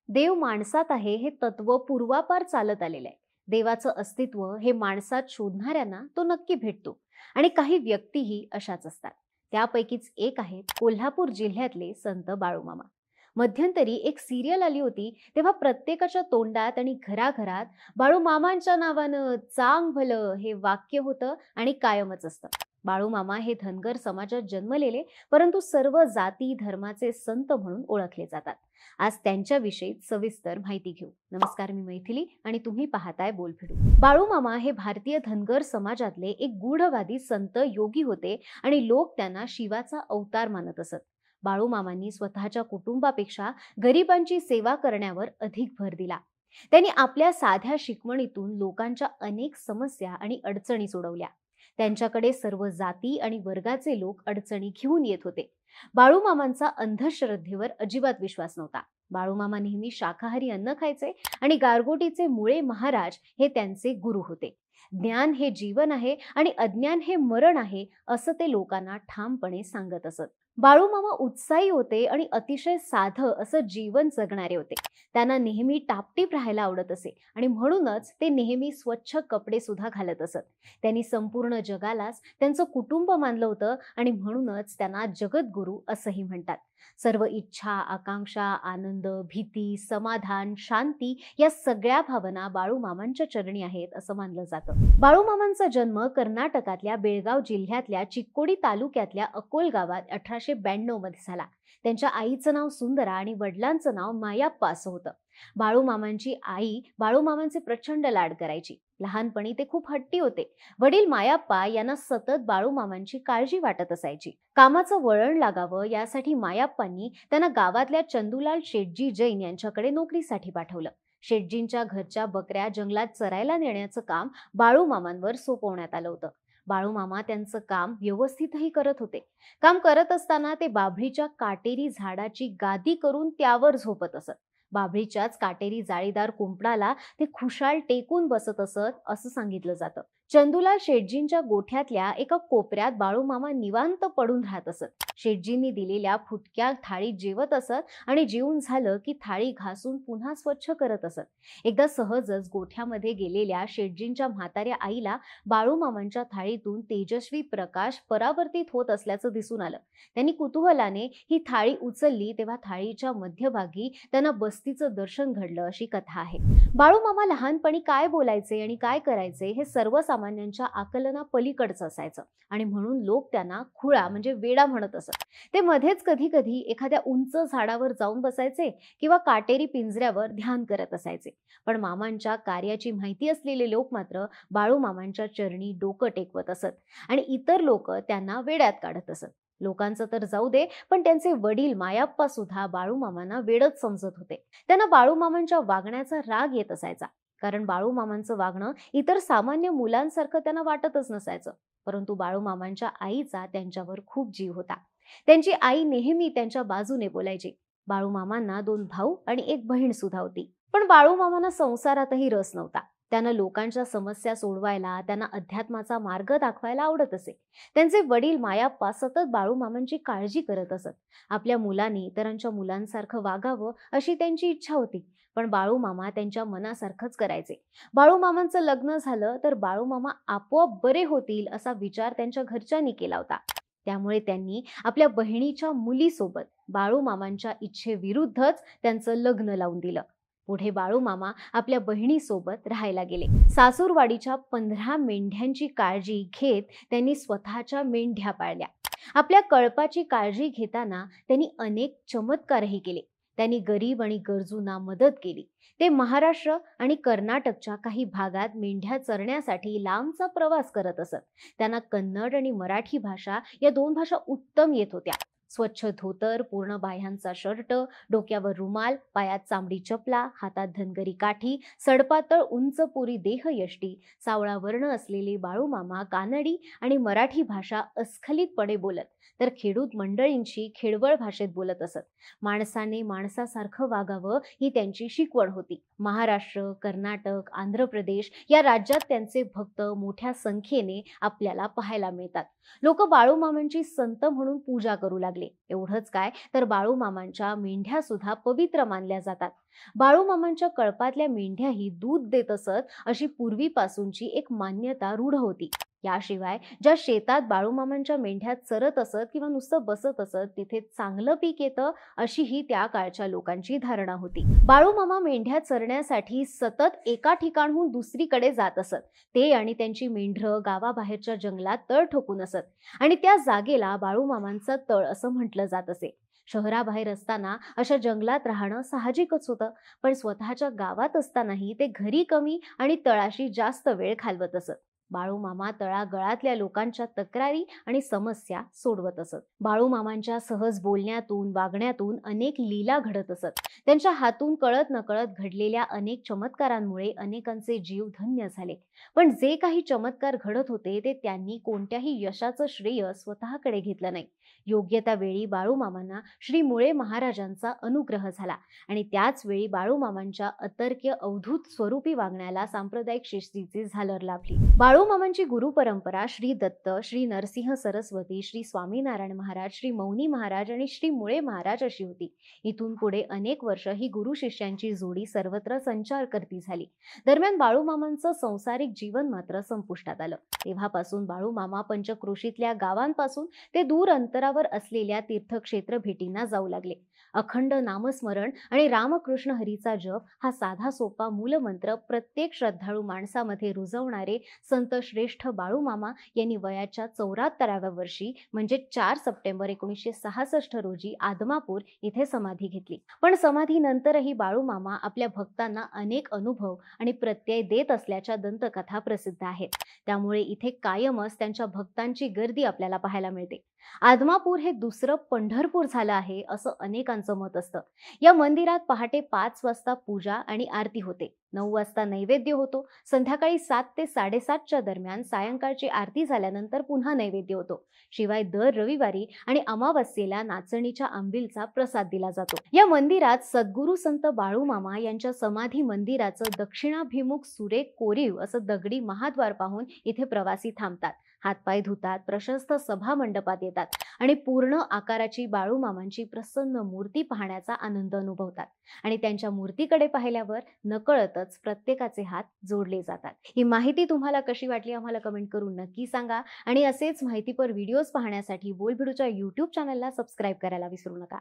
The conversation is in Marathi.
देव माणसात आहे हे तत्व पूर्वापार चालत आलेलं आहे. देवाचं अस्तित्व हे माणसात शोधणाऱ्यांना तो नक्की भेटतो आणि काही व्यक्तीही अशाच असतात. त्यापैकीच एक आहेत कोल्हापूर जिल्ह्यातले संत बाळूमामा. मध्यंतरी एक सिरियल आली होती, तेव्हा प्रत्येकाच्या तोंडात आणि घराघरात बाळूमामांच्या नावानं चांग भलं हे वाक्य होतं आणि कायमच असतं. बाळूमामा हे धनगर समाजात जन्मलेले, परंतु सर्व जाती धर्माचे संत म्हणून ओळखले जातात. आज त्यांच्याविषयी सविस्तर माहिती घेऊ. नमस्कार, मी मैथिली आणि तुम्ही पाहताय बोलभिडू. बाळूमामा हे भारतीय धनगर समाजातले एक गूढवादी संत योगी होते आणि लोक त्यांना शिवाचा अवतार मानत असत. बाळूमामांनी स्वतःच्या कुटुंबापेक्षा गरिबांची सेवा करण्यावर अधिक भर दिला. त्यांनी आपल्या साध्या शिकवणीतून लोकांच्या अनेक समस्या आणि अडचणी सोडवल्या. त्यांच्याकडे सर्व जाती आणि वर्गाचे लोक अडचणी घेऊन येत होते. बाळूमामांचा अंधश्रद्धेवर अजिबात विश्वास नव्हता. बाळूमामा नेहमी शाकाहारी अन्न खायचे आणि गारगोटीचे मुळे महाराज हे त्यांचे गुरु होते. ज्ञान हे जीवन आहे आणि अज्ञान हे मरण आहे, असं ते लोकांना ठामपणे सांगत असत. बाळूमामा उत्साही होते आणि अतिशय साधं असं जीवन जगणारे होते. त्यांना नेहमी टापटीप राहायला आवडत असे आणि म्हणूनच ते नेहमी स्वच्छ कपडे सुद्धा घालत असत. त्यांनी संपूर्ण जगालाच त्यांचं कुटुंब मानलं होतं आणि म्हणूनच त्यांना जगद्गुरू असंही म्हणतात. सर्व इच्छा, आकांक्षा, आनंद, भीती, समाधान, शांती या सगळ्या भावना बाळूमामांच्या चरणी आहेत असं मानलं जातं. बाळूमामांचा जन्म कर्नाटकातल्या बेळगाव जिल्ह्यातल्या चिक्कोडी तालुक्यातल्या अकोल गावात 1892 मध्ये झाला. त्यांच्या आईचं नाव सुंदरा आणि वडिलांचं नाव मायाप्पा असं होतं. बाळूमामांची आई बाळूमामांचे प्रचंड लाड करायची. लहानपणी ते खूप हट्टी होते. वडील मायाप्पा यांना सतत बाळूमामांची काळजी वाटत असायची. कामाचं वळण लागावं यासाठी मायाप्पांनी त्यांना गावातल्या चंदूलाल शेटजी जैन यांच्याकडे नोकरीसाठी पाठवलं. शेटजींच्या घरच्या बकऱ्या जंगलात चरायला नेण्याचं काम बाळूमामांवर सोपवण्यात आलं होतं. बाळूमामा त्यांचं काम व्यवस्थितही करत होते. काम करत असताना ते बाभळीच्या काटेरी झाडाची गादी करून त्यावर झोपत असत. बाभळीच्याच काटेरी जाळीदार कुंपणाला ते खुशाल टेकून बसत असत असं सांगितलं जातं. चंदूलाल शेटजींच्या गोठ्यातल्या एका कोपऱ्यात बाळूमामा निवांत पडून राहत असत. शेटजींनी दिलेल्या फुटक्या थाळीत जेवत असत आणि जेवून झालं की थाळी घासून पुन्हा स्वच्छ करत असत. एकदा सहजच गोठ्यामध्ये गेलेल्या शेटजींच्या म्हाताऱ्या आईला बाळूमामांच्या थाळीतून तेजस्वी प्रकाश परावर्तित होत असल्याचं दिसून आलं. त्यांनी कुतूहलाने ही थाळी उचलली, तेव्हा थाळीच्या मध्यभागी त्यांना बस्तीचं दर्शन घडलं अशी कथा आहे. बाळूमामा लहानपणी काय बोलायचे आणि काय करायचे हे सर्वसामान्यांच्या आकलना पलीकडचं असायचं आणि म्हणून लोक त्यांना खुळा म्हणजे वेडा म्हणत असत. ते मध्येच कधी कधी एखाद्या उंच झाडावर जाऊन बसायचे किंवा काटेरी पिंजऱ्यावर ध्यान करत असायचे. पण मामांच्या कार्याची माहिती असलेले लोक मात्र बाळूमामांच्या चरणी डोकं टेकवत असत आणि इतर लोक त्यांना वेड्यात काढत असत. लोकांचं तर जाऊ दे, पण त्यांचे वडील मायाप्पा सुद्धा बाळूमामांना वेडच समजत होते. त्यांना बाळूमामांच्या वागण्याचा राग येत असायचा, कारण बाळूमामांचं वागणं इतर सामान्य मुलांसारखं त्यांना वाटतच नसायचं. परंतु बाळूमामांच्या आईचा त्यांच्यावर खूप जीव होता. त्यांची आई नेहमी त्यांच्या बाजूने बोलायची. बाळूमामांना 2 भाऊ आणि 1 बहीण सुद्धा होती. पण बाळूमामांना संसारातही रस नव्हता. त्यांना लोकांच्या समस्या सोडवायला, त्यांना अध्यात्माचा मार्ग दाखवायला आवडत असे. त्यांचे वडील मायाप्पा सतत बाळूमामांची काळजी करत असत. आपल्या मुलांनी इतरांच्या मुलांसारखं वागावं अशी त्यांची इच्छा होती. पण बाळूमामा त्यांच्या मनासारखंच करायचे. बाळूमामांचं लग्न झालं तर बाळूमामा आपोआप बरे होतील असा विचार त्यांच्या घरच्यांनी केला होता. त्यामुळे त्यांनी आपल्या बहिणीच्या मुलीसोबत बाळूमामांच्या इच्छेविरुद्धच त्यांचं लग्न लावून दिलं. पुढे बाळूमामा आपल्या बहिणीसोबत राहायला गेले. सासूरवाडीच्या 15 मेंढ्यांची काळजी घेत त्यांनी स्वतःच्या मेंढ्या पाळल्या. आपल्या कळपाची काळजी घेताना त्यांनी अनेक चमत्कारही केले. त्यांनी गरीब आणि गरजूंना मदत केली. ते महाराष्ट्र आणि कर्नाटकच्या काही भागात मेंढ्या चरण्यासाठी लांबचा प्रवास करत असत. त्यांना कन्नड आणि मराठी भाषा या 2 भाषा उत्तम येत होत्या. स्वच्छ धोतर, पूर्ण बाह्यांचा शर्ट, डोक्यावर रुमाल, पायात चांबडी चपला, हातात धनगरी काठी, सडपातळ उंच पुरी देहयष्टी, सावळा वर्ण असलेले बाळूमामा कानडी आणि मराठी भाषा अस्खलितपणे बोलत, तर खेडूत मंडळींशी खेडवळ भाषेत बोलत असत. माणसाने माणसासारखं वागावं ही त्यांची शिकवण होती. महाराष्ट्र, कर्नाटक, आंध्र प्रदेश या राज्यात त्यांचे भक्त मोठ्या संख्येने आपल्याला पाहायला मिळतात. लोक बाळूमामांची संत म्हणून पूजा करू लागले. लागले. एवढंच काय तर बाळूमामांच्या मेंढ्या सुद्धा पवित्र मानल्या जातात. बाळूमामांच्या कळपातल्या मेंढ्याही दूध देत असत अशी पूर्वीपासूनची एक मान्यता रूढ होती. याशिवाय ज्या शेतात बाळूमामांच्या मेंढ्या चरत असत किंवा नुसतं बसत असत तिथे चांगलं पीक येतं अशीही त्या काळच्या लोकांची धारणा होती. बाळूमामा मेंढ्या चरण्यासाठी सतत एका ठिकाणहून दुसरीकडे जात असत. ते आणि त्यांची मेंढरं गावाबाहेरच्या जंगलात तळ ठोकून असत आणि त्या जागेला बाळूमामांचं तळ असं म्हटलं जात असे. शहराबाहेर असताना अशा जंगलात राहणं साहजिकच होतं, पण स्वतःच्या गावात असतानाही ते घरी कमी आणि तळाशी जास्त वेळ घालवत असत. बाळूमामा तळागळातल्या लोकांच्या तक्रारी आणि समस्या सोडवत असत. बाळूमामांच्या सहज बोलण्यातून वागण्यातून अनेक लीला घडत असत. त्यांच्या हातून कळत नकळत घडलेल्या अनेक चमत्कारांमुळे अनेकांचे जीव धन्य झाले. पण जे काही चमत्कार घडत होते ते त्यांनी कोणत्याही यशाचं श्रेय स्वतःकडे घेतलं नाही. योग्य त्या वेळी बाळूमामांना श्री मुळे महाराजांचा अनुग्रह झाला आणि त्याच वेळी बाळूमामांच्या अतर्क्य अवधूत स्वरूपी वागण्याला सांप्रदायिक शिस्तीची झालर लाभली. बाळूमामांची गुरु परंपरा श्री दत्त, श्री नरसिंह सरस्वती, श्री स्वामीनारायण महाराज, श्री मौनी महाराज आणि श्री मुळे महाराज अशी होती. इथून पुढे अनेक वर्ष ही गुरु शिष्यांची जोडी सर्वत्र संचारकर्ती झाली. दरम्यान बाळूमामांचं संसारिक जीवन मात्र संपुष्टात आलं. तेव्हापासून बाळूमामा पंचक्रोशीतल्या गावांपासून ते दूर अंतरावर असलेल्या तीर्थक्षेत्र भेटींना जाऊ लागले. अखंड नामस्मरण आणि रामकृष्ण हरीचा जप हा साधा सोपा मूलमंत्र प्रत्येक श्रद्धाळू माणसामध्ये रुजवणारे संत श्रेष्ठ बाळूमामा यांनी वयाच्या 74व्या वर्षी म्हणजे 4 सप्टेंबर 1966 रोजी आदमापूर इथे समाधी घेतली. पण समाधीनंतरही बाळूमामा आपल्या भक्तांना अनेक अनुभव आणि प्रत्यय देत असल्याच्या दंतकथा प्रसिद्ध आहेत. त्यामुळे इथे कायमच त्यांच्या भक्तांची गर्दी आपल्याला पाहायला मिळते. आदमापूर हे दुसरं पंढरपूर झालं आहे असं अनेकांचं मत असतं. या मंदिरात पहाटे 5 वाजता पूजा आणि आरती होते. 9 वाजता नैवेद्य होतो. संध्याकाळी 7 ते 7:30च्या दरम्यान सायंकाळची आरती झाल्यानंतर पुन्हा नैवेद्य होतो. शिवाय दर रविवारी आणि अमावस्येला नाचणीच्या आंबीलचा प्रसाद दिला जातो. या मंदिरात सद्गुरू संत बाळूमामा यांच्या समाधी मंदिराचं दक्षिणाभिमुख सुरेख कोरीव असं दगडी महाद्वार पाहून इथे प्रवासी थांबतात, हातपाय धुतात, प्रशस्त सभा मंडपात येतात आणि पूर्ण आकाराची बाळूमामांची प्रसन्न मूर्ती पाहण्याचा आनंद अनुभवतात आणि त्यांच्या मूर्तीकडे पाहिल्यावर नकळतच प्रत्येकाचे हात जोडले जातात. ही माहिती तुम्हाला कशी वाटली आम्हाला कमेंट करून नक्की सांगा आणि असेच माहितीपर व्हिडिओज पाहण्यासाठी बोलबिडूच्या YouTube चॅनलला सबस्क्राईब करायला विसरू नका.